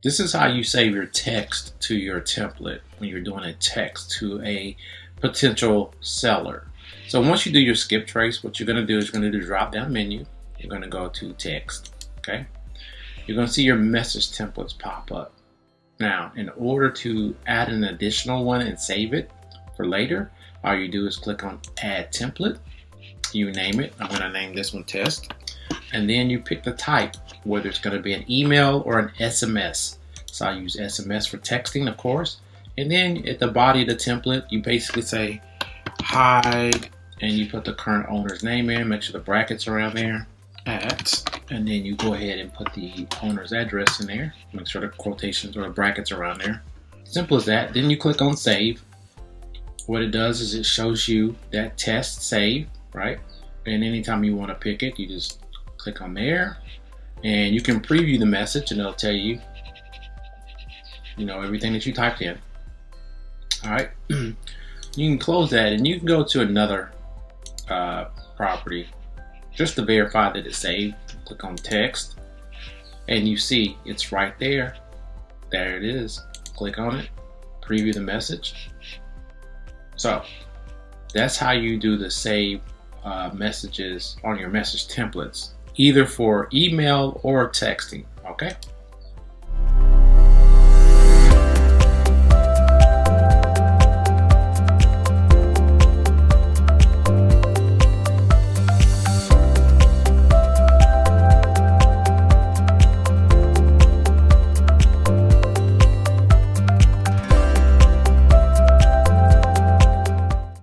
This is how you save your text to your template when you're doing a text to a potential seller. So once you do your skip trace, what you're going to do is you're going to do the drop down menu. You're going to go to text. Okay. You're going to see your message templates pop up. Now, in order to add an additional one and save it for later, all you do is click on add template. You name it. I'm going to name this one test. And then you pick the type, whether it's going to be an email or an SMS. So I use SMS for texting, of course. And then at the body of the template, you basically say hi, and you put the current owner's name in, make sure the brackets are around there, and then you go ahead and put the owner's address in there, make sure the quotations or the brackets are around there. Simple as that. Then you click on save. What it does is it shows you that test save, right? And anytime you want to pick it, you just click on there, and you can preview the message, and it'll tell you, everything that you typed in. All right, you can close that, and you can go to another property just to verify that it's saved. Click on text, and you see it's right there. There it is. Click on it, preview the message. So that's how you do the save messages on your message templates, either for email or texting. Okay.